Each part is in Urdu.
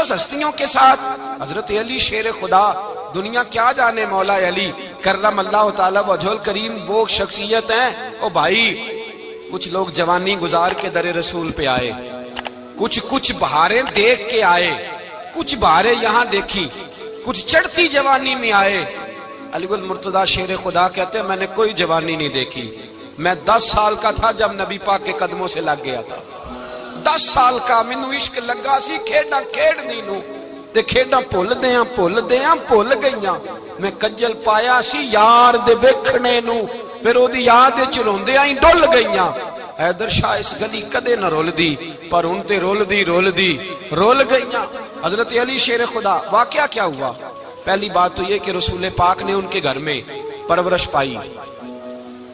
مقدس ہستیوں کے ساتھ حضرت علی شیر خدا، دنیا کیا جانے مولا علی کرم اللہ تعالی وجہ الکریم، وہ شخصیت ہیں۔ او بھائی کچھ لوگ جوانی گزار کے در رسول پہ آئے، کچھ بہاریں دیکھ کے آئے، کچھ بہاریں یہاں دیکھی، کچھ چڑھتی جوانی میں آئے۔ علی گل مرتضیٰ شیر خدا کہتے ہیں میں نے کوئی جوانی نہیں دیکھی، میں 10 سال کا تھا جب نبی پاک کے قدموں سے لگ گیا تھا، 10 سال کا مینوں عشق لگا سی، کھیڈاں کھیڈنی نو تے کھیڈاں بھول گئیاں، میں کجل پایا سی یار دے ویکھنے نو، پھر او دی یاد وچ روندیاں ہی ڈل گئیاں۔ حیدر شاہ اس گلی کدے نہ رول دی، پر ان تے رول گئیاں۔ حضرت علی شیر خدا، واقعہ کیا ہوا؟ پہلی بات تو یہ کہ رسول پاک نے ان کے گھر میں پرورش پائی۔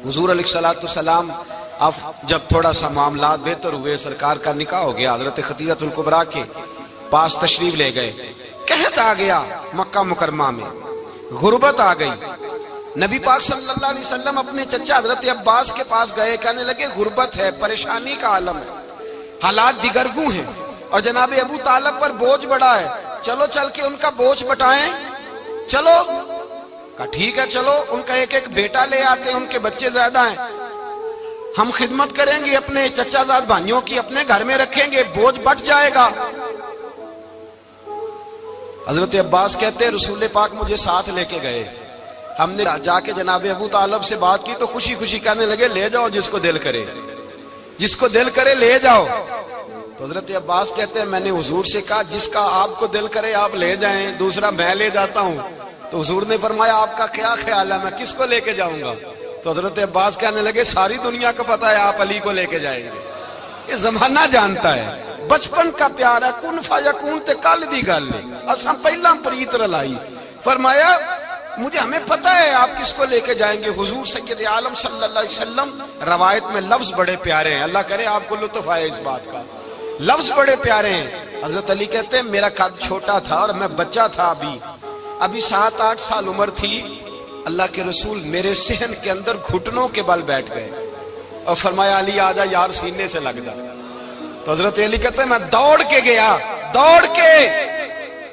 حضور علیہ السلام اب جب تھوڑا سا معاملات بہتر ہوئے، سرکار کا نکاح ہو گیا، حضرت خدیجہ الکبریٰ کے پاس تشریف لے گئے۔ قحط آ گیا مکہ مکرمہ میں، غربت آ گئی۔ نبی پاک صلی اللہ علیہ وسلم اپنے چچا حضرت عباس کے پاس گئے، کہنے لگے غربت ہے، پریشانی کا عالم ہے، حالات دیگرگوں ہیں، اور جناب ابو طالب پر بوجھ بڑا ہے، چلو چل کے ان کا بوجھ بٹائیں۔ چلو کہا ٹھیک ہے، چلو ان کا ایک بیٹا لے آتے ہیں، ان کے بچے زیادہ ہیں، ہم خدمت کریں گے اپنے چچا زاد بھائیوں کی، اپنے گھر میں رکھیں گے، بوجھ بٹ جائے گا۔ حضرت عباس کہتے ہیں رسول پاک مجھے ساتھ لے کے گئے، ہم نے جا کے جناب ابو طالب سے بات کی تو خوشی خوشی کہنے لگے لے جاؤ جس کو دل کرے لے جاؤ۔ تو حضرت عباس کہتے ہیں میں نے حضور سے کہا جس کا آپ کو دل کرے آپ لے جائیں، دوسرا میں لے جاتا ہوں۔ تو حضور نے فرمایا آپ کا کیا خیال ہے، میں کس کو لے کے جاؤں گا؟ تو حضرت عباس کہنے لگے ساری دنیا کو پتا ہے آپ علی کو لے کے جائیں گے، یہ زمانہ جانتا ہے، بچپن کا پیار ہے، کن فیکون تے کل دی گل ہے، اساں پہلا پریت رلائی۔ فرمایا ہمیں پتہ ہے آپ کس کو لے کے جائیں گے، حضور سید عالم صلی اللہ علیہ وسلم۔ روایت میں لفظ بڑے پیارے ہیں، اللہ کرے آپ کو لطف آئے اس بات کا، لفظ بڑے پیارے ہیں۔ حضرت علی کہتے ہیں میرا قد چھوٹا تھا اور میں بچہ تھا، ابھی 7-8 سال عمر تھی، اللہ کے رسول میرے صحن کے اندر گھٹنوں کے بل بیٹھ گئے اور فرمایا علی آجا یار سینے سے لگ جا۔ تو حضرت علی کہتے ہیں میں دوڑ کے گیا،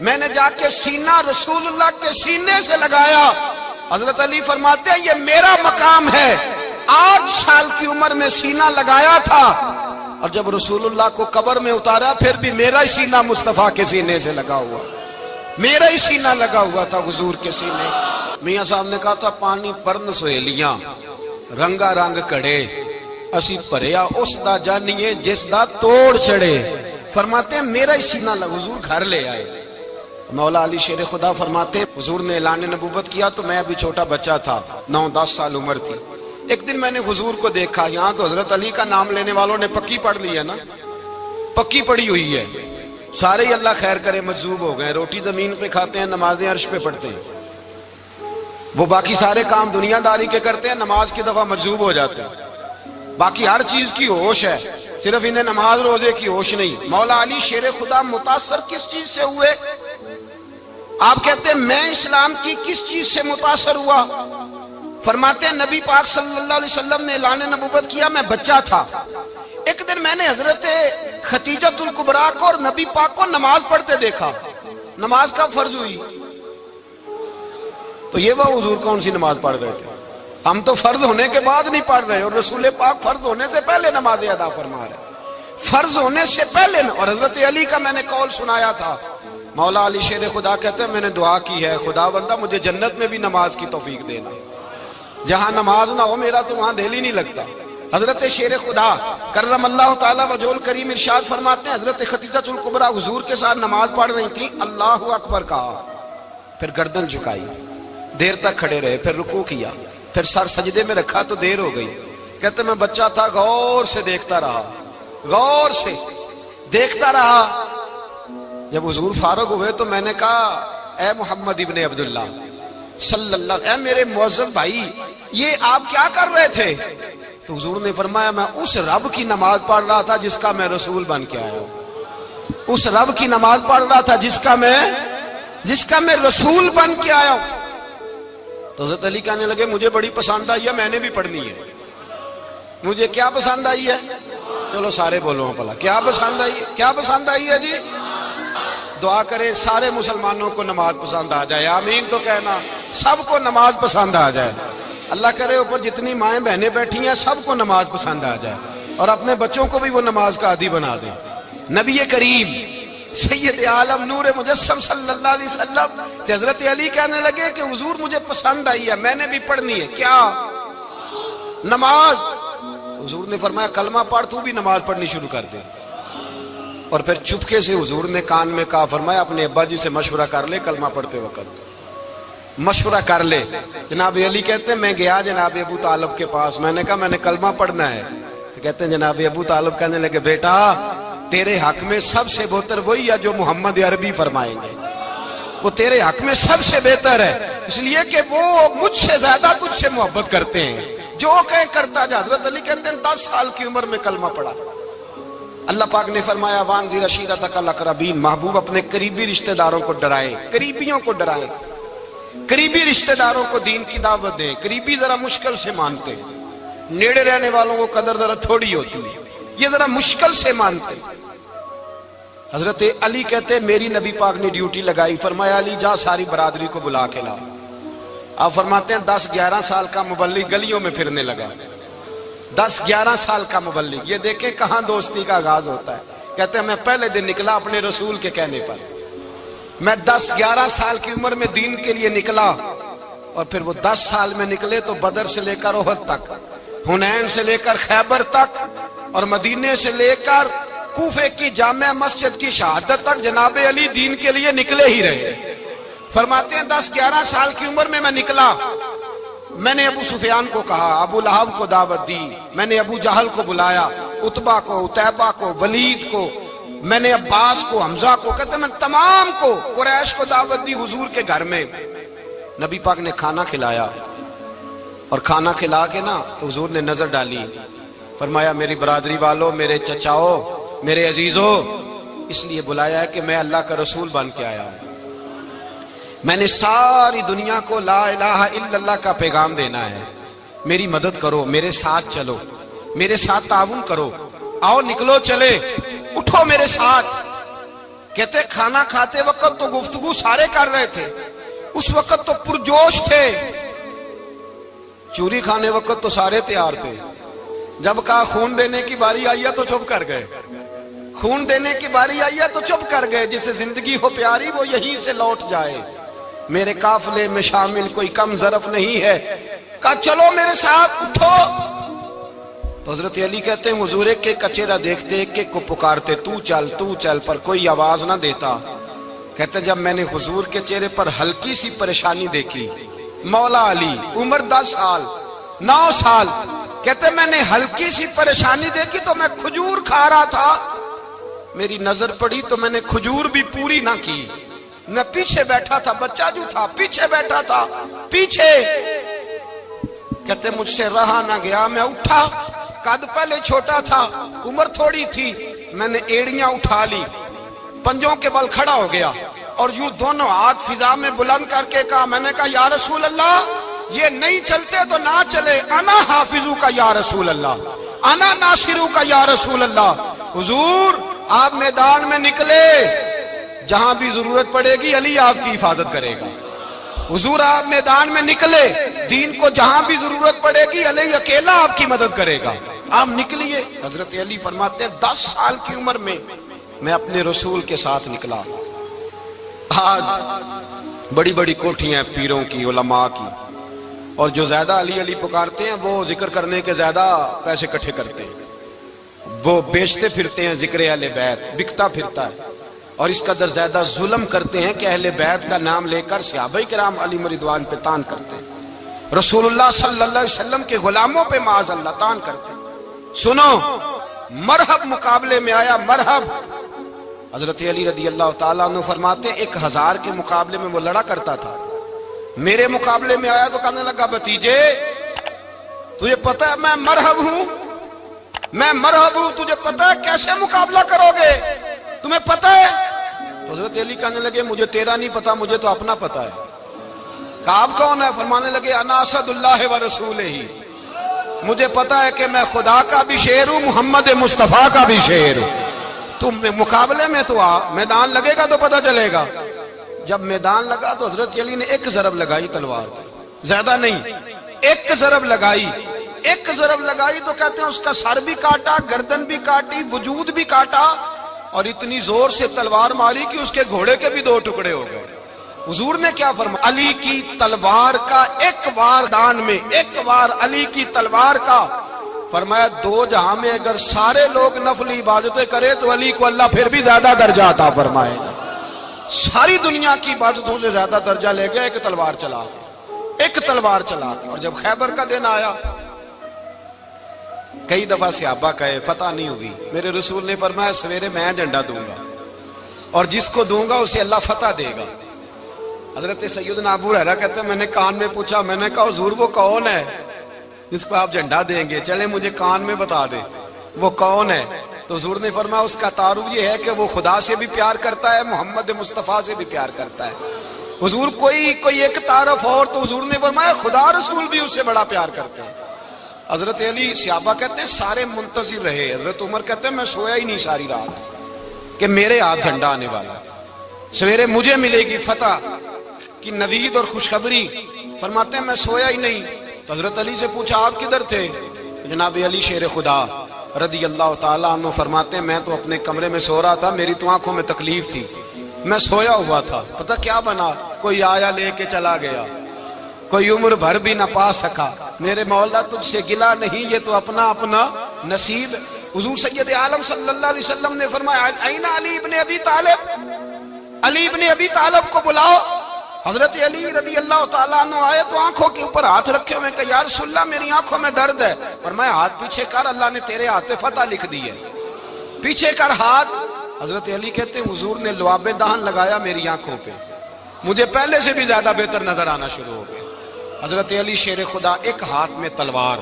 میں نے جا کے سینہ رسول اللہ کے سینے سے لگایا۔ حضرت علی فرماتے ہیں یہ میرا مقام ہے، 8 سال کی عمر میں سینہ لگایا تھا، اور جب رسول اللہ کو قبر میں اتارا پھر بھی میرا ہی سینہ مصطفیٰ کے سینے سے لگا ہوا، میرا ہی سینہ لگا ہوا تھا حضور کے سینے۔ میاں صاحب نے کہا تھا پانی پرن سہیلیاں رنگا رنگ کڑے، اسی پریا اس دا جانیے جس دا توڑ چڑے۔ فرماتے ہیں میرا ہی سینہ لگا، حضور گھر لے آئے۔ مولا علی شیر خدا فرماتے حضور نے اعلان نبوت کیا تو میں ابھی چھوٹا بچہ تھا، 9-10 سال عمر تھی۔ ایک دن میں نے حضور کو دیکھا، یہاں تو حضرت علی کا نام لینے والوں نے پکی پڑھ لی ہے نا، پکی پڑھی ہوئی ہے، سارے ہی اللہ خیر کرے مجذوب ہو گئے، روٹی زمین پہ کھاتے ہیں، نمازیں عرش پہ پڑھتے ہیں، وہ باقی سارے کام دنیا داری کے کرتے ہیں، نماز کی دفعہ مجذوب ہو جاتے ہیں، باقی ہر چیز کی ہوش ہے، صرف انہیں نماز روزے کی ہوش نہیں۔ مولا علی شیر خدا متاثر کس چیز سے ہوئے؟ آپ کہتے ہیں میں اسلام کی کس چیز سے متاثر ہوا؟ فرماتے ہیں نبی پاک صلی اللہ علیہ وسلم نے اعلان نبوت کیا، میں بچہ تھا، ایک دن میں نے حضرت خدیجہ الکبریٰ کو اور نبی پاک کو نماز پڑھتے دیکھا۔ نماز کب فرض ہوئی؟ تو یہ وہ حضور کون سی نماز پڑھ رہے تھے؟ ہم تو فرض ہونے کے بعد نہیں پڑھ رہے، اور رسول پاک فرض ہونے سے پہلے نماز ادا فرما رہے، فرض ہونے سے پہلے۔ اور حضرت علی کا میں نے قول سنایا تھا، مولا علی شیر خدا کہتے ہیں میں نے دعا کی ہے خدا بندہ مجھے جنت میں بھی نماز کی توفیق دینا، جہاں نماز نہ ہو میرا تو وہاں دل ہی نہیں لگتا۔ حضرت شیر خدا کرم اللہ تعالیٰ وجہ الکریم ارشاد فرماتے ہیں حضرت خدیجہ الکبریٰ حضور کے ساتھ نماز پڑھ رہی تھی، اللہ اکبر کہا، پھر گردن جھکائی، دیر تک کھڑے رہے، پھر رکوع کیا، پھر سر سجدے میں رکھا تو دیر ہو گئی۔ کہتے میں بچہ تھا، غور سے دیکھتا رہا، غور سے دیکھتا رہا۔ جب حضور فارغ ہوئے تو میں نے کہا اے محمد ابن عبداللہ صلی اللہ، اے میرے معزز بھائی یہ آپ کیا کر رہے تھے؟ تو حضور نے فرمایا میں اس رب کی نماز پڑھ رہا تھا جس کا میں رسول بن کے آیا ہوں، اس رب کی نماز پڑھ رہا تھا جس کا میں رسول بن کے آیا ہوں۔ تو حضرت علی کہنے لگے مجھے بڑی پسند آئی ہے، میں نے بھی پڑھنی ہے۔ مجھے کیا پسند آئی ہے؟ چلو سارے بولو بھلا کیا پسند آئی ہے؟ کیا پسند آئی ہے جی؟ دعا کرے سارے مسلمانوں کو نماز پسند آ جائے، آمین تو کہنا، سب کو نماز پسند آ جائے۔ اللہ کرے اوپر جتنی مائیں بہنیں بیٹھی ہیں سب کو نماز پسند آ جائے، اور اپنے بچوں کو بھی وہ نماز کا عادی بنا دیں۔ نبی کریم سید عالم نور مجسم صلی اللہ علیہ وسلم سے حضرت علی کہنے لگے کہ حضور مجھے پسند آئی ہے، میں نے بھی پڑھنی ہے۔ کیا؟ نماز۔ حضور نے فرمایا کلمہ پڑھ، تو بھی نماز پڑھنی شروع کر دے۔ اور پھر چپکے سے حضور نے کان میں کہا، فرمایا اپنے ابا جی سے مشورہ کر لے کلمہ پڑھتے وقت، مشورہ کر لے۔ جناب علی کہتے ہیں میں گیا جناب ابو طالب کے پاس، میں نے کہا میں نے کلمہ پڑھنا ہے۔ تو کہتے ہیں جناب ابو طالب کہنے لگے بیٹا تیرے حق میں سب سے بہتر وہی ہے جو محمد عربی فرمائیں گے، وہ تیرے حق میں سب سے بہتر ہے، اس لیے کہ وہ مجھ سے زیادہ تجھ سے محبت کرتے ہیں، جو کہے کرتا جا۔ حضرت علی کہتے ہیں 10 سال کی عمر میں کلمہ پڑھا۔ اللہ پاک نے فرمایا وانذر عشیرتک الاقربین، محبوب اپنے قریبی رشتہ داروں کو ڈرائیں، قریبیوں کو ڈرائیں، قریبی رشتہ داروں کو دین کی دعوت دیں۔ قریبی ذرا مشکل سے مانتے ہیں، نیڑے رہنے والوں کو قدر ذرا تھوڑی ہوتی ہے، یہ ذرا مشکل سے مانتے ہیں۔ حضرت علی کہتے ہیں میری نبی پاک نے ڈیوٹی لگائی، فرمایا علی جا ساری برادری کو بلا کے لا۔ آپ فرماتے ہیں 10-11 سال کا مبلغ گلیوں میں پھرنے لگا، 10-11 سال کا مبلغ۔ یہ دیکھیں کہاں دوستی کا آغاز ہوتا ہے۔ کہتے ہیں میں پہلے دن نکلا اپنے رسول کے کہنے پر، میں 10-11 سال کی عمر میں دین کے لیے نکلا، اور پھر وہ 10 سال میں نکلے تو بدر سے لے کر احد تک، حنین سے لے کر خیبر تک، اور مدینے سے لے کر کوفے کی جامع مسجد کی شہادت تک جناب علی دین کے لیے نکلے ہی رہے۔ فرماتے ہیں 10-11 سال کی عمر میں نکلا، میں نے ابو سفیان کو کہا، ابو لہب کو دعوت دی، میں نے ابو جہل کو بلایا، عتبہ کو، عتیبہ کو، ولید کو، میں نے عباس کو، حمزہ کو، کہتے ہیں میں تمام کو، قریش کو دعوت دی حضور کے گھر میں۔ نبی پاک نے کھانا کھلایا، اور کھانا کھلا کے نا تو حضور نے نظر ڈالی، فرمایا میری برادری والوں، میرے چچاؤ، میرے عزیزوں، اس لیے بلایا ہے کہ میں اللہ کا رسول بن کے آیا ہوں، میں نے ساری دنیا کو لا الہ الا اللہ کا پیغام دینا ہے، میری مدد کرو، میرے ساتھ چلو، میرے ساتھ تعاون کرو، آؤ نکلو چلے، اٹھو میرے ساتھ۔ کہتے کھانا کھاتے وقت تو گفتگو سارے کر رہے تھے، اس وقت تو پرجوش تھے، چوری کھانے وقت تو سارے تیار تھے، جب کہا خون دینے کی باری آئی ہے تو چپ کر گئے، خون دینے کی باری آئی ہے تو چپ کر گئے، جسے زندگی ہو پیاری وہ یہیں سے لوٹ جائے، میرے قافلے میں شامل کوئی کم ظرف نہیں ہے، کہا چلو میرے ساتھ اٹھو۔ تو حضرت علی کہتے ہیں حضور ایک ایک کا چہرہ دیکھتے، ایک ایک کو پکارتے تو چل، پر کوئی آواز نہ دیتا۔ کہتے ہیں جب میں نے حضور کے چہرے پر ہلکی سی پریشانی دیکھی، مولا علی عمر 10 سال 9 سال، کہتے ہیں میں نے ہلکی سی پریشانی دیکھی تو میں کھجور کھا رہا تھا، میری نظر پڑی تو میں نے کھجور بھی پوری نہ کی، میں پیچھے بیٹھا تھا، بچہ جو تھا پیچھے بیٹھا تھا، پیچھے۔ کہتے مجھ سے رہا نہ گیا، میں اٹھا، قد پہلے چھوٹا تھا، عمر تھوڑی تھی، میں نے ایڑیاں اٹھا لی، پنجوں کے بل کھڑا ہو گیا، اور یوں دونوں ہاتھ فضا میں بلند کر کے کہا، میں نے کہا یا رسول اللہ یہ نہیں چلتے تو نہ چلے، انا حافظو کا یا رسول اللہ، انا ناصرو کا یا رسول اللہ۔ حضور آپ میدان میں نکلے، جہاں بھی ضرورت پڑے گی علی آپ کی حفاظت کرے گا۔ حضور آپ میدان میں نکلے، دین کو جہاں بھی ضرورت پڑے گی علی اکیلا آپ کی مدد کرے گا، آپ نکلیے۔ حضرت علی فرماتے ہیں 10 سال کی عمر میں میں اپنے رسول کے ساتھ نکلا۔ آج بڑی بڑی کوٹھیاں پیروں کی، علماء کی، اور جو زیادہ علی علی پکارتے ہیں وہ ذکر کرنے کے زیادہ پیسے اکٹھے کرتے ہیں، وہ بیچتے پھرتے ہیں، ذکر اہل بیت بکتا پھرتا ہے، اور اس قدر زیادہ ظلم کرتے ہیں کہ اہل بیت کا نام لے کر صحابہ کرام علی رضوان پہ تان کرتے ہیں، رسول اللہ صلی اللہ علیہ وسلم کے غلاموں پہ معاذ اللہ تان کرتے ہیں۔ سنو، مرحب مقابلے میں آیا، مرحب۔ حضرت علی رضی اللہ تعالیٰ عنہ فرماتے 1000 کے مقابلے میں وہ لڑا کرتا تھا، میرے مقابلے میں آیا تو کہنے لگا بھتیجے تجھے پتہ ہے میں مرحب ہوں، میں مرحب ہوں، تجھے پتہ ہے کیسے مقابلہ کرو گے، تمہیں پتہ ہے؟ تو حضرت علی کہنے لگے مجھے تیرا نہیں پتا، مجھے تو اپنا پتا ہے۔ کہا آپ کون ہے؟ فرمانے لگے انا اسد اللہ و رسولہ، مجھے پتا ہے کہ میں خدا کا بھی شیر ہوں، محمد مصطفیٰ کا بھی شیر ہوں۔ تم مقابلے میں تو آ، میدان لگے گا تو پتہ چلے گا۔ جب میدان لگا تو حضرت علی نے ایک ضرب لگائی تلوار کی، زیادہ نہیں، ایک ضرب لگائی۔ ایک ضرب لگائی تو کہتے ہیں اس کا سر بھی کاٹا، گردن بھی کاٹی، وجود بھی کاٹا، اور اتنی زور سے تلوار ماری کہ اس کے گھوڑے کے بھی 2 ٹکڑے ہو گئے۔ حضور نے کیا فرمایا؟ علی کی تلوار کا ایک وار دان میں، ایک وار علی کی تلوار کا، فرمایا 2 جہاں میں اگر سارے لوگ نفل عبادتیں کرے تو علی کو اللہ پھر بھی زیادہ درجہ عطا فرمائے گا۔ ساری دنیا کی عبادتوں سے زیادہ درجہ لے گیا ایک تلوار چلا کے، ایک تلوار چلا کے۔ اور جب خیبر کا دن آیا، کئی دفعہ صحابہ کہے فتح نہیں ہوئی، میرے رسول نے فرمایا سویرے میں جھنڈا دوں گا اور جس کو دوں گا اسے اللہ فتح دے گا۔ حضرت سیدنا ابو ہریرہ کہتے ہیں میں نے کان میں پوچھا، میں نے کہا حضور وہ کون ہے جس کو آپ جھنڈا دیں گے؟ چلے مجھے کان میں بتا دے وہ کون ہے۔ تو حضور نے فرمایا اس کا تعارف یہ ہے کہ وہ خدا سے بھی پیار کرتا ہے، محمد مصطفیٰ سے بھی پیار کرتا ہے۔ حضور کوئی ایک تعارف اور، تو حضور نے فرمایا خدا رسول بھی اس سے بڑا پیار کرتے ہیں۔ حضرت علی، صحابہ کہتے ہیں سارے منتظر رہے۔ حضرت عمر کہتے ہیں میں سویا ہی نہیں ساری رات کہ میرے ہاتھ جھنڈا آنے والا، سویرے مجھے ملے گی فتح کی نوید اور خوشخبری۔ فرماتے ہیں میں سویا ہی نہیں۔ تو حضرت علی سے پوچھا آپ کدھر تھے؟ جناب علی شیر خدا رضی اللہ تعالیٰ عنہ فرماتے ہیں میں تو اپنے کمرے میں سو رہا تھا، میری تو آنکھوں میں تکلیف تھی، میں سویا ہوا تھا، پتہ کیا بنا؟ کوئی آیا لے کے چلا گیا، کوئی عمر بھر بھی نہ پا سکا۔ میرے مولا تجھ سے گلا نہیں، یہ تو اپنا اپنا نصیب۔ حضور سید عالم صلی اللہ علیہ وسلم نے فرمایا این علی ابن ابی طالب، علی ابن ابی طالب کو بلاؤ۔ حضرت علی رضی اللہ تعالیٰ عنہ آئے تو آنکھوں کے اوپر ہاتھ رکھے ہوئے کہ یا رسول اللہ میری آنکھوں میں درد ہے۔ فرمایا ہاتھ پیچھے کر، اللہ نے تیرے ہاتھ پہ فتح لکھ دی ہے، پیچھے کر ہاتھ۔ حضرت علی کہتے ہیں حضور نے لعاب دہن لگایا میری آنکھوں پہ، مجھے پہلے سے بھی زیادہ بہتر نظر آنا شروع ہو گیا۔ حضرت علی شیر خدا، ایک ہاتھ میں تلوار،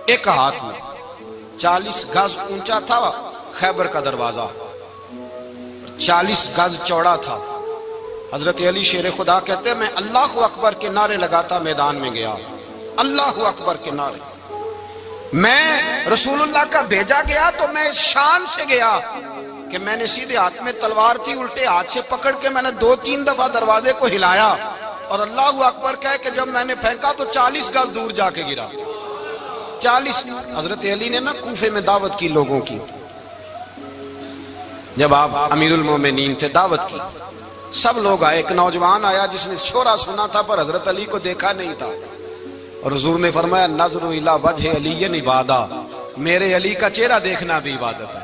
ایک ہاتھ میں 40 گز اونچا تھا خیبر کا دروازہ، 40 گز چوڑا تھا۔ حضرت علی شیر خدا کہتے ہیں میں اللہ اکبر کے نعرے لگاتا میدان میں گیا، اللہ اکبر کے نعرے۔ میں رسول اللہ کا بھیجا گیا تو میں شان سے گیا کہ میں نے سیدھے ہاتھ میں تلوار تھی، الٹے ہاتھ سے پکڑ کے میں نے 2-3 دفعہ دروازے کو ہلایا اور اللہ اکبر کہہ کہ جب میں نے پھینکا تو 40 گز دور جا کے گرا، 40۔ حضرت علی نے نا کوفے میں دعوت کی لوگوں کی، جب آپ امیر المومنین تھے، دعوت کی، سب لوگ آئے۔ ایک نوجوان آیا جس نے شورا سنا تھا پر حضرت علی کو دیکھا نہیں تھا، اور حضور نے فرمایا نظر الی وجہ علی عبادہ، میرے علی کا چہرہ دیکھنا بھی عبادت ہے۔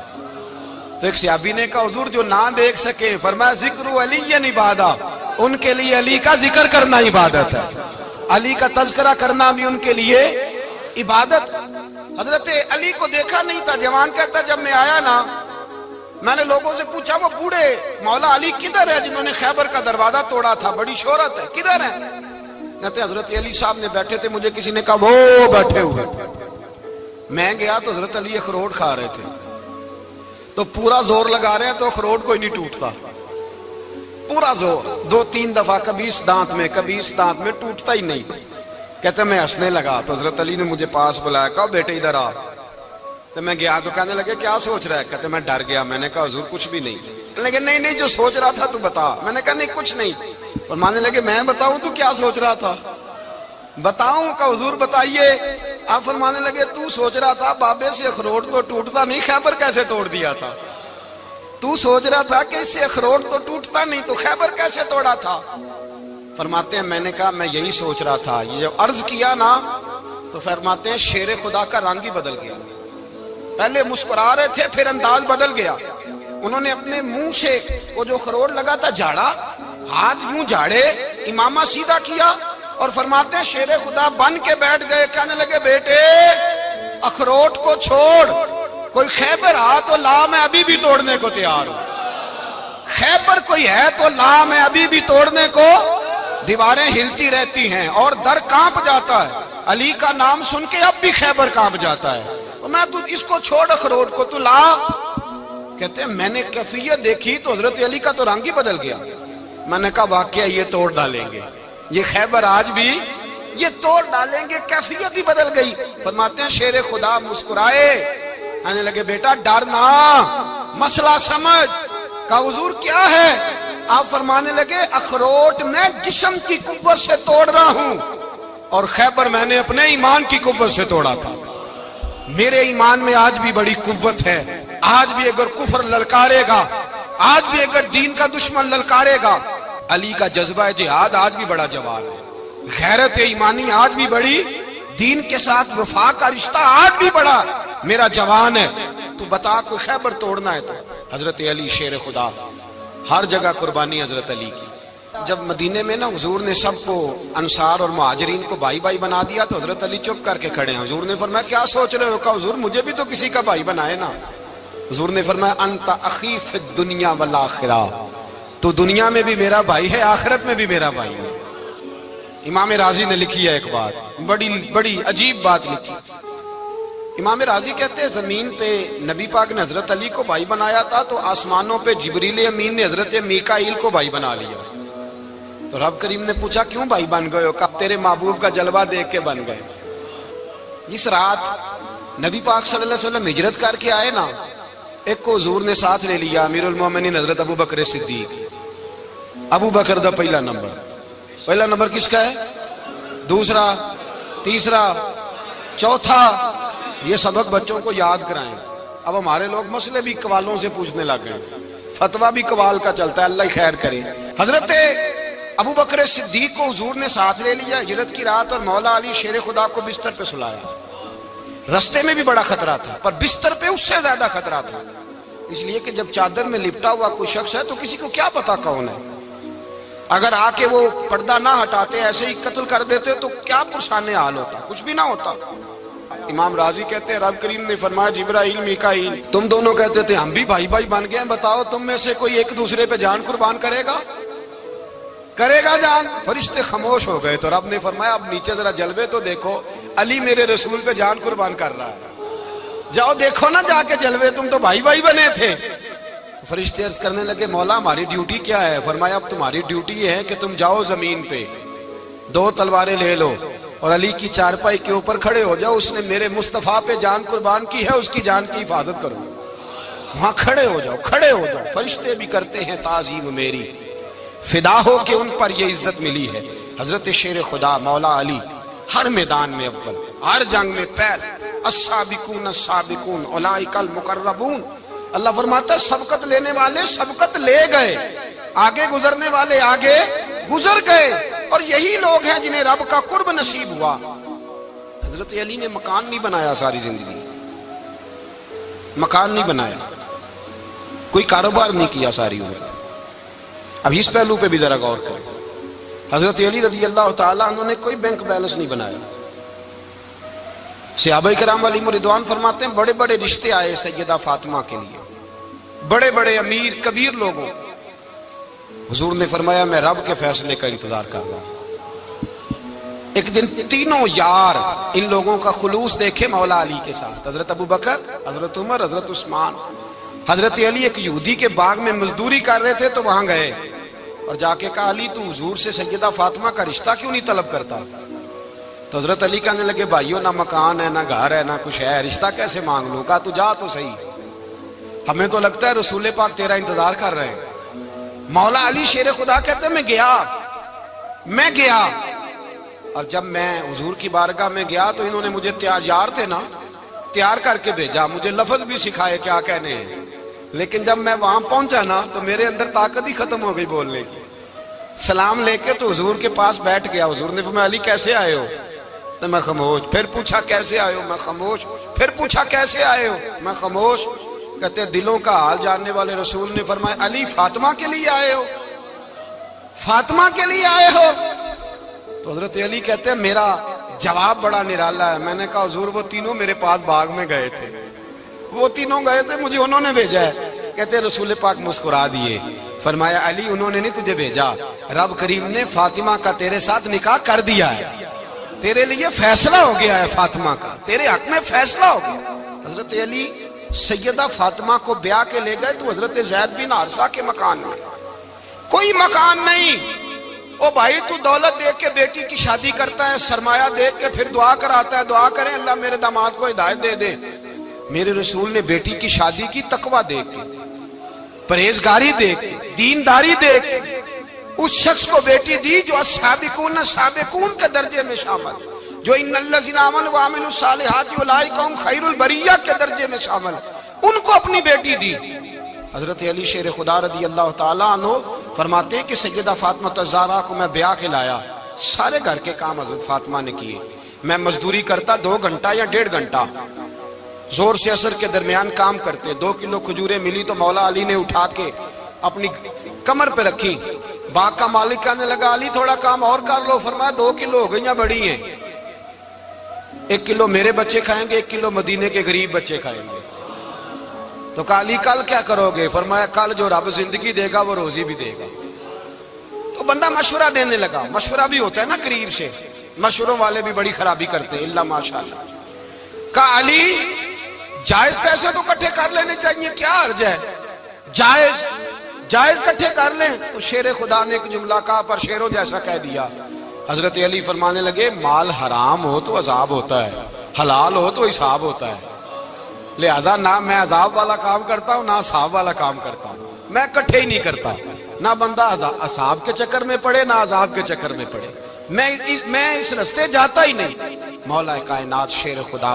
تو ایک صحابی نے کہا حضور جو نہ دیکھ سکے، فرمایا ذکر علی عبادہ، ان کے لیے علی کا ذکر کرنا عبادت ہے، علی کا تذکرہ کرنا بھی ان کے لیے عبادت۔ حضرت علی کو دیکھا نہیں تھا۔ جوان کہتا جب میں آیا نا، میں نے لوگوں سے پوچھا وہ بوڑھے مولا علی کدھر ہے جنہوں نے خیبر کا دروازہ توڑا تھا، بڑی شہرت ہے، کدھر ہے؟ کہتے حضرت علی صاحب نے بیٹھے تھے، مجھے کسی نے کہا وہ بیٹھے ہوئے۔ میں گیا تو حضرت علی اخروٹ کھا رہے تھے، تو پورا زور لگا رہے ہیں تو اخروٹ کوئی نہیں ٹوٹتا، پورا زور 2-3 دفعہ، کبھی اس دانت میں کبھی اس دانت میں، ٹوٹتا ہی نہیں۔ کہتے میں ہنسنے لگا تو حضرت علی نے مجھے پاس بلایا، کہا بیٹے ادھر آ۔ تو میں گیا تو کہنے لگے کیا سوچ رہا ہے؟ کہتے میں ڈر گیا۔ میں نے کہا حضور کچھ بھی نہیں۔ لیکن نہیں جو سوچ رہا تھا تو بتا۔ میں نے کہا نہیں کچھ نہیں۔ فرمانے لگے میں بتاؤں تو کیا سوچ رہا تھا؟ بتاؤں؟ کہ حضور بتائیے۔ آپ فرمانے لگے تو سوچ رہا تھا بابے سے اخروٹ تو ٹوٹتا نہیں، خیبر کیسے توڑ دیا تھا؟ تو سوچ رہا تھا کہ اس سے اخروٹ تو ٹوٹتا نہیں تو خیبر کیسے توڑا تھا؟ فرماتے ہیں میں نے کہا میں یہی سوچ رہا تھا۔ یہ جب عرض کیا نا تو فرماتے ہیں شیر خدا کا رنگ ہی بدل گیا، پہلے مسکرا رہے تھے پھر انداز بدل گیا۔ انہوں نے اپنے منہ سے وہ جو خروٹ لگا تھا جھاڑا، ہاتھ یوں جھاڑے، امامہ سیدھا کیا، اور فرماتے ہیں شیر خدا بن کے بیٹھ گئے۔ کہنے لگے بیٹے اخروٹ کو چھوڑ، کوئی خیبر آ تو لا، میں ابھی بھی توڑنے کو تیار ہوں۔ خیبر کوئی ہے تو لا، میں ابھی بھی توڑنے کو۔ دیواریں ہلتی رہتی ہیں اور در کانپ جاتا ہے، علی کا نام سن کے اب بھی خیبر کانپ جاتا ہے۔ میں تو اس کو چھوڑ اخروٹ کو تو لا۔ کہتے ہیں میں نے کیفیت دیکھی تو حضرت علی کا تو رنگ ہی بدل گیا۔ میں نے کہا واقعہ یہ توڑ ڈالیں گے، یہ خیبر آج بھی یہ توڑ ڈالیں گے، کیفیت ہی بدل گئی۔ فرماتے ہیں شیر خدا مسکرائے، کہنے لگے بیٹا ڈر نہ، مسئلہ سمجھ۔ کہا حضور کیا ہے؟ آپ فرمانے لگے اخروٹ میں جسم کی قوت سے توڑ رہا ہوں اور خیبر میں نے اپنے ایمان کی قوت سے توڑا تھا۔ میرے ایمان میں آج بھی بڑی قوت ہے، آج بھی اگر کفر للکارے گا، آج بھی اگر دین کا دشمن للکارے گا، علی کا جذبہ جہاد آج بھی بڑا جوان ہے، غیرت ایمانی آج بھی بڑی، دین کے ساتھ وفا کا رشتہ آج بھی بڑا میرا جوان ہے۔ تو بتا کوئی خیبر توڑنا ہے تو حضرت علی شیر خدا، ہر جگہ قربانی حضرت علی کی۔ جب مدینے میں نا حضور نے سب کو انصار اور مہاجرین کو بھائی بھائی بنا دیا تو حضرت علی چپ کر کے کھڑے ہیں۔ حضور نے فرمایا کیا سوچ رہے ہو؟ کہا حضور مجھے بھی تو کسی کا بھائی بنائے نا۔ حضور نے فرمایا انت اخی فی الدنیا والآخرہ، تو دنیا میں بھی میرا بھائی ہے، آخرت میں بھی میرا بھائی ہے۔ امام راضی نے لکھی ہے ایک بات، بڑی عجیب بات لکھی۔ امام راضی کہتے ہیں زمین پہ نبی پاک نے حضرت علی کو بھائی بنایا تھا تو آسمانوں پہ جبریل امین نے حضرت میکائیل کو بھائی بنا لیا۔ تو رب کریم نے پوچھا کیوں بھائی بن گئے ہو؟ کہا تیرے محبوب کا جلوہ دیکھ کے بن گئے۔ اس رات نبی پاک صلی اللہ علیہ وسلم ہجرت کر کے آئے نا، ایک کو حضور نے ساتھ لے لیا، امیر المومنین حضرت ابو بکر صدیق۔ ابو بکر دا پہلا نمبر کس کا ہے؟ دوسرا، تیسرا، چوتھا۔ یہ سبق بچوں کو یاد کرائیں۔ اب ہمارے لوگ مسئلے بھی قوالوں سے پوچھنے لگ گئے، فتویٰ بھی قوال کا چلتا ہے، اللہ ہی خیر کرے۔ حضرت ابو بکر صدیق کو حضور نے ساتھ لے لیا ہجرت کی رات، اور مولا علی شیر خدا کو بستر پہ سلایا۔ رستے میں بھی بڑا خطرہ تھا پر بستر پہ اس سے زیادہ خطرہ تھا، اس لیے کہ جب چادر میں لپٹا ہوا کوئی شخص ہے تو کسی کو کیا پتا کون ہے، اگر آ کے وہ پردہ نہ ہٹاتے ایسے ہی قتل کر دیتے تو کیا پرسان حال ہوتا، کچھ بھی نہ ہوتا۔ امام راضی کہتے ہیں رب کریم نے فرمایا جبرائیل میکائیل تم دونوں کہتے تھے ہم بھی بھائی بھائی بن گئے ہیں، بتاؤ تم میں سے کوئی ایک دوسرے پہ جان قربان کرے گا جان؟ فرشتے خاموش ہو گئے تو رب نے فرمایا اب نیچے ذرا جلوے تو دیکھو، علی میرے رسول پہ جان قربان کر رہا ہے، جاؤ دیکھو نا جا کے جلوے، تم تو بھائی بھائی بنے تھے۔ تو فرشتے عرض کرنے لگے مولا ہماری ڈیوٹی کیا ہے؟ فرمایا اب تمہاری ڈیوٹی یہ ہے کہ تم جاؤ زمین پہ 2 تلواریں لے لو اور علی کی چارپائی کے اوپر کھڑے ہو جاؤ، اس نے میرے مصطفیٰ پہ جان قربان کی ہے، اس کی جان کی حفاظت کرو۔ وہاں کھڑے ہو جاؤ۔ فرشتے بھی کرتے ہیں تعظیم میری، فدا ہو کہ ان پر یہ عزت ملی ہے۔ حضرت شیر خدا مولا علی ہر میدان میں اول، ہر جنگ میں پہل، السابقون السابقون اولئک المقربون۔ اللہ فرماتا ہے سبقت لینے والے سبقت لے گئے، آگے گزرنے والے آگے گزر گئے، اور یہی لوگ ہیں جنہیں رب کا قرب نصیب ہوا۔ حضرت علی نے مکان نہیں بنایا، ساری زندگی مکان نہیں بنایا، کوئی کاروبار نہیں کیا ساری عمر۔ اب اس پہلو پہ بھی ذرا غور کریں، حضرت علی رضی اللہ تعالیٰ انہوں نے کوئی بینک بیلنس نہیں بنایا۔ صحابہ کرام علیہم رضوان فرماتے ہیں بڑے بڑے رشتے آئے سیدہ فاطمہ کے لیے، بڑے بڑے امیر کبیر لوگوں، حضور نے فرمایا میں رب کے فیصلے کا انتظار کر رہا ہوں۔ ایک دن تینوں یار ان لوگوں کا خلوص دیکھے مولا علی کے ساتھ، حضرت ابو بکر، حضرت عمر، حضرت عثمان۔ حضرت علی ایک یہودی کے باغ میں مزدوری کر رہے تھے تو وہاں گئے اور جا کے کہا علی تو حضور سے سیدہ فاطمہ کا رشتہ کیوں نہیں طلب کرتا؟ تو حضرت علی کہنے لگے بھائیو نہ مکان ہے نہ گھر ہے نہ کچھ ہے، رشتہ کیسے مانگ لوں؟ کہا تو جا تو صحیح، ہمیں تو لگتا ہے رسول پاک تیرا انتظار کر رہے ہیں۔ مولا علی شیر خدا کہتے ہیں میں گیا اور جب میں حضور کی بارگاہ میں گیا تو انہوں نے مجھے یار تھے نا تیار کر کے بھیجا، مجھے لفظ بھی سکھائے کیا کہنے ہیں، لیکن جب میں وہاں پہنچا نا تو میرے اندر طاقت ہی ختم ہو گئی بولنے کی۔ سلام لے کے تو حضور کے پاس بیٹھ گیا، حضور نے فرمایا علی کیسے آئے ہو؟ تو میں خاموش، پھر پوچھا کیسے آئے ہو؟ میں خاموش، پھر پوچھا کیسے آئے ہو؟ میں خاموش۔ کہتے دلوں کا حال جاننے والے رسول نے فرمایا علی فاطمہ کے لیے آئے ہو؟ فاطمہ کے لیے آئے ہو؟ تو حضرت علی کہتے ہیں میرا جواب بڑا نرالا ہے۔ میں نے کہا حضور وہ تینوں میرے پاس باغ میں گئے تھے، وہ تینوں گئے تھے، مجھے انہوں نے بھیجا ہے۔ کہتے رسول پاک مسکرا دیے، فرمایا علی انہوں نے نہیں تجھے بھیجا، رب کریم نے فاطمہ کا تیرے ساتھ نکاح کر دیا ہے، تیرے لیے فیصلہ ہو گیا ہے، فاطمہ کا تیرے حق میں فیصلہ ہو گیا۔ حضرت علی سیدہ فاطمہ کو بیاہ کے لے گئے تو حضرت زید بن حارثہ کے مکان میں کوئی مکان نہیں۔ او بھائی تو دولت دیکھ کے بیٹی کی شادی کرتا ہے، سرمایہ دیکھ کے پھر دعا کراتا ہے، دعا کریں اللہ میرے داماد کو ہدایت دے دے۔ میرے رسول نے بیٹی کی شادی کی تقویٰ دیکھ کے، پرہیزگاری دیکھ کے، دینداری دیکھ کے اس شخص کو بیٹی دی جو السابقون سابقون کے درجے میں شامل، جو ان الذین آمنوا وعملوا الصالحات اولئک هم خیر البریہ کے درجے میں شامل، ان کو اپنی بیٹی دی۔ حضرت علی شیر خدا رضی اللہ تعالیٰ عنہ فرماتے ہیں کہ سیدہ فاطمہ الزہرا کو میں بیاہ کے لایا، سارے گھر کے کام حضرت فاطمہ نے کیے، میں مزدوری کرتا 2 گھنٹہ یا 1.5 گھنٹہ، زور سے عصر کے درمیان کام کرتے، 2 کلو کھجوریں ملی تو مولا علی نے اٹھا کے اپنی کمر پہ رکھی، باغ کا مالک کہنے لگا علی تھوڑا کام اور کر لو، فرمایا 2 کلو ہو گئیں بڑی ہیں، 1 کلو میرے بچے کھائیں گے، 1 کلو مدینے کے غریب بچے کھائیں گے۔ تو کہا علی کل کیا کرو گے؟ فرمایا کل جو رب زندگی دے گا وہ روزی بھی دے گا۔ تو بندہ مشورہ دینے لگا، مشورہ بھی ہوتا ہے نا قریب سے، مشوروں والے بھی بڑی خرابی کرتے ہیں اللہ ماشاءاللہ۔ کہا علی جائز پیسے تو کٹھے کر لینے چاہیے، کیا حرج ہے، جائز کٹھے کر لیں۔ تو شیر خدا نے ایک جملہ کہا پر شیروں جیسا کہہ دیا۔ حضرت علی فرمانے لگے مال حرام ہو تو عذاب ہوتا ہے، حلال ہو تو حساب ہوتا ہے، لہذا نہ میں عذاب والا کام کرتا ہوں نہ حساب والا کام کرتا ہوں، میں کٹھے ہی نہیں کرتا، نہ بندہ حساب کے چکر میں پڑے نہ عذاب کے چکر میں پڑے، میں اس رستے جاتا ہی نہیں۔ مولا کائنات شیر خدا۔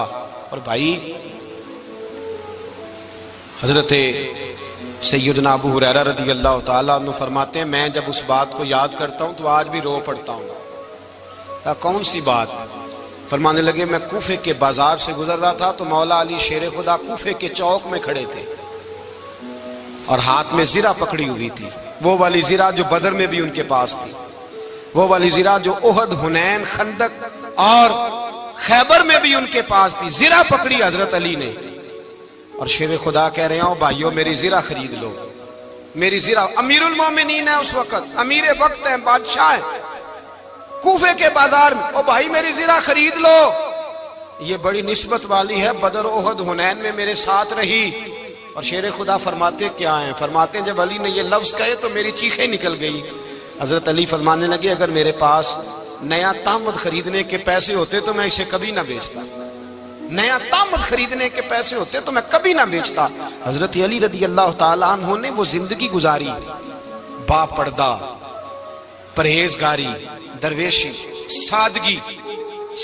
اور بھائی حضرت سیدنا ابو ہریرہ رضی اللہ تعالیٰ عنہ فرماتے ہیں میں جب اس بات کو یاد کرتا ہوں تو آج بھی رو پڑتا ہوں۔ کون سی بات؟ فرمانے لگے میں کوفے کے بازار سے گزر رہا تھا تو مولا علی شیر خدا کوفے کے چوک میں کھڑے تھے اور ہاتھ میں زرہ پکڑی ہوئی تھی، وہ والی زرہ جو بدر میں بھی ان کے پاس تھی، وہ والی زرہ جو احد، حنین، خندق اور خیبر میں بھی ان کے پاس تھی، زرہ پکڑی حضرت علی نے اور شیر خدا کہہ رہے ہیں بھائیو میری زرہ خرید لو، میری زرہ۔ امیر المومنین ہے اس وقت، امیر وقت ہے، بادشاہ ہے کوفے کے بازار میں، او بھائی میری زرہ خرید لو، یہ بڑی نسبت والی ہے، بدر، احد، حنین میں میرے ساتھ رہی۔ اور شیر خدا فرماتے کیا ہیں؟ فرماتے ہیں جب علی نے یہ لفظ کہے تو میری چیخیں نکل گئی۔ حضرت علی فرمانے لگے اگر میرے پاس نیا تامد خریدنے کے پیسے ہوتے تو میں اسے کبھی نہ بیچتا، نیا تامد خریدنے کے پیسے ہوتے تو میں کبھی نہ بیچتا۔ حضرت علی رضی اللہ تعالیٰ عنہ نے وہ زندگی گزاری، با پردہ، پرہیزگاری، درویشی، سادگی،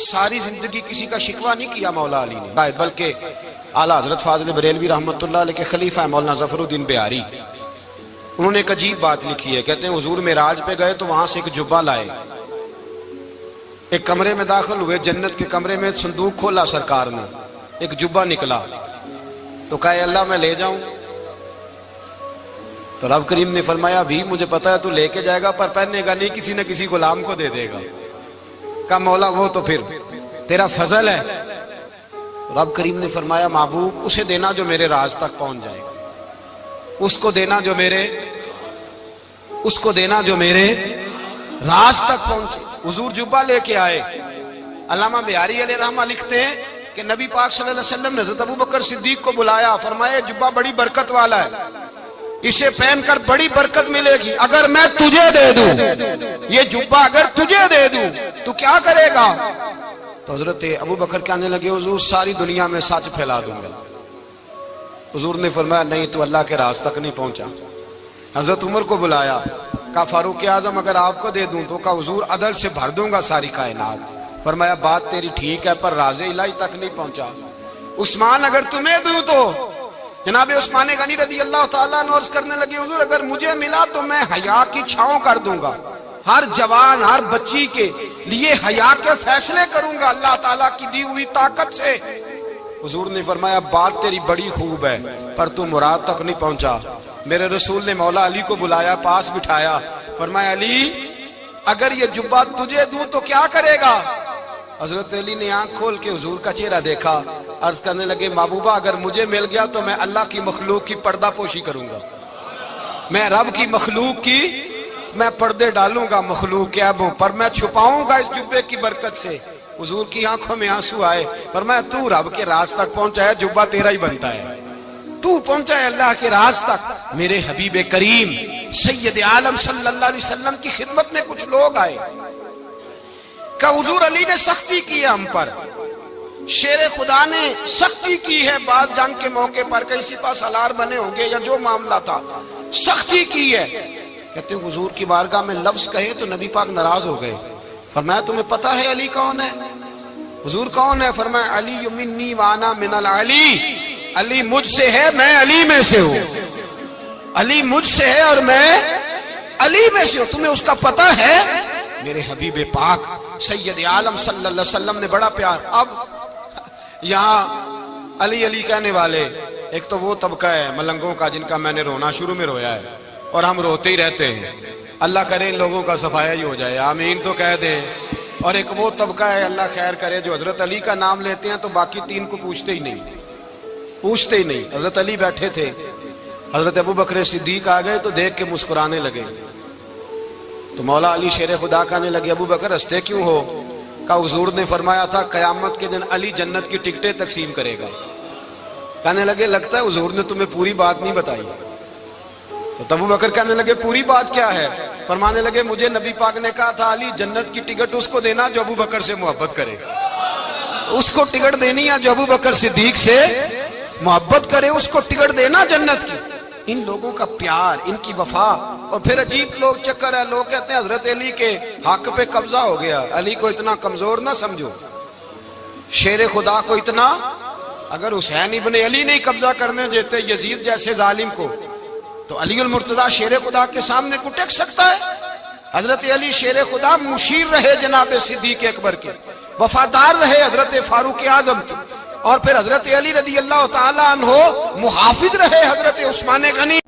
ساری زندگی کسی کا شکوہ نہیں کیا مولا علی نے، بلکہ اعلیٰ حضرت فاضل بریلوی رحمۃ اللہ علیہ کے خلیفہ مولانا ظفر الدین بہاری، انہوں نے ایک عجیب بات لکھی ہے، کہتے ہیں حضور معراج پہ گئے تو وہاں سے ایک جبہ لائے، ایک کمرے میں داخل ہوئے، جنت کے کمرے میں صندوق کھولا سرکار نے، ایک جبہ نکلا تو کہا اے اللہ میں لے جاؤں؟ تو رب کریم نے فرمایا ابھی مجھے پتا ہے تو لے کے جائے گا پر پہننے گا نہیں، کسی نہ کسی غلام کو دے دے گا۔ کہا مولا وہ تو پھر تیرا فضل ہے۔ رب کریم نے فرمایا محبوب اسے دینا جو میرے راز تک پہنچ جائے گا، اس کو دینا جو میرے راز تک پہنچے۔ حضور جبہ لے کے آئے۔ علامہ بہاری علیہ رحمہ لکھتے ہیں کہ نبی پاک صلی اللہ علیہ وسلم نے حضرت ابوبکر صدیق کو بلایا، فرمایا جبہ بڑی برکت والا ہے، اسے پہن کر بڑی برکت ملے گی، اگر میں تجھے دے دوں یہ جبہ، اگر تجھے دے دوں تو کیا کرے گا؟ تو حضرت ابوبکر کہنے لگے حضور ساری دنیا میں سچ پھیلا دوں گا۔ حضور نے فرمایا نہیں تو اللہ کے راز تک نہیں پہنچا۔ حضرت عمر کو بلایا، کہا فاروق اعظم اگر آپ کو دے دوں تو کہا حضور عدل سے بھر دوں گا ساری کائنات۔ فرمایا بات تیری ٹھیک ہے پر راز الہی تک نہیں پہنچا۔ عثمان اگر تمہیں دوں تو جناب عثمان غنی رضی اللہ تعالیٰ عنہ عرض کرنے لگے حضور اگر مجھے ملا تو میں حیا کی چھاؤں کر دوں گا، ہر جوان ہر بچی کے لیے حیا کے فیصلے کروں گا اللہ تعالیٰ کی دی ہوئی طاقت سے۔ حضور نے فرمایا بات تیری بڑی خوب ہے پر تو مراد تک نہیں پہنچا۔ میرے رسول نے مولا علی کو بلایا، پاس بٹھایا، فرمایا علی اگر یہ جبہ تجھے دوں تو کیا کرے گا؟ حضرت علی نے آنکھ کھول کے حضور کا چہرہ دیکھا، عرض کرنے لگے محبوبہ اگر مجھے مل گیا تو میں اللہ کی مخلوق کی پردہ پوشی کروں گا، میں رب کی مخلوق کی میں پردے ڈالوں گا مخلوق کے عیبوں پر، میں چھپاؤں گا اس جبے کی برکت سے۔ حضور کی آنکھوں میں آنسو آئے، فرمایا تو رب کے راز تک پہنچا ہے، جبہ تیرا ہی بنتا ہے، تو پہنچا ہے اللہ کے راز تک۔ میرے حبیب کریم سید عالم صلی اللہ علیہ وسلم کی خدمت میں کچھ لوگ آئے کہ حضور علی نے سختی کی ہے ہم پر، شیر خدا نے سختی کی ہے، بعض جنگ کے موقع پر کہیں سپہ سالار بنے ہوں گے یا جو معاملہ تھا، سختی کی ہے. کہتے ہیں حضور کی بارگاہ میں لفظ کہے تو نبی پاک ناراض ہو گئے. فرمایا تمہیں پتہ ہے علی کون ہے؟ حضور کون ہے؟ فرمایا علی منی وانا من العلی، علی مجھ سے ہے میں علی میں سے ہوں. علی مجھ سے ہے اور میں علی میں سے ہوں. تمہیں اس کا پتہ ہے؟ میرے حبیب پاک سید عالم صلی اللہ علیہ وسلم نے بڑا پیار. اب یہاں علی علی کہنے والے ایک تو وہ طبقہ ہے ملنگوں کا جن کا میں نے رونا شروع میں رویا ہے اور ہم روتے ہی رہتے ہیں. اللہ کرے ان لوگوں کا صفایا ہی ہو جائے، آمین تو کہہ دیں. اور ایک وہ طبقہ ہے اللہ خیر کرے جو حضرت علی کا نام لیتے ہیں تو باقی تین کو پوچھتے ہی نہیں. حضرت علی بیٹھے تھے، حضرت ابو بکر صدیق آ گئے تو دیکھ کے مسکرانے لگے. تو مولا علی شیر خدا کہنے لگے ابو بکر ہنستے کیوں ہو؟ کہا حضور نے فرمایا تھا قیامت کے دن علی جنت کی ٹکٹیں تقسیم کرے گا. کہنے لگے لگتا ہے حضور نے تمہیں پوری بات نہیں بتائی. تو ابو بکر کہنے لگے پوری بات کیا ہے؟ فرمانے لگے مجھے نبی پاک نے کہا تھا علی جنت کی ٹکٹ اس کو دینا جو ابو بکر سے محبت کرے. اس کو ٹکٹ دینی ہے جو ابو بکر صدیق سے محبت کرے، اس کو ٹکٹ دینا جنت کی. ان لوگوں کا پیار، ان کی وفا. اور پھر عجیب لوگ چکر ہے، لوگ کہتے ہیں حضرت علی کے حق پہ قبضہ ہو گیا. علی کو اتنا کمزور نہ سمجھو، شیر خدا کو اتنا. اگر حسین ابن علی نہیں قبضہ کرنے دیتے یزید جیسے ظالم کو تو علی المرتضیٰ شیر خدا کے سامنے کو ٹک سکتا ہے؟ حضرت علی شیر خدا مشیر رہے جناب صدیق اکبر کے، وفادار رہے حضرت فاروق اعظم کے، اور پھر حضرت علی رضی اللہ تعالی عنہ محافظ رہے حضرت عثمان غنی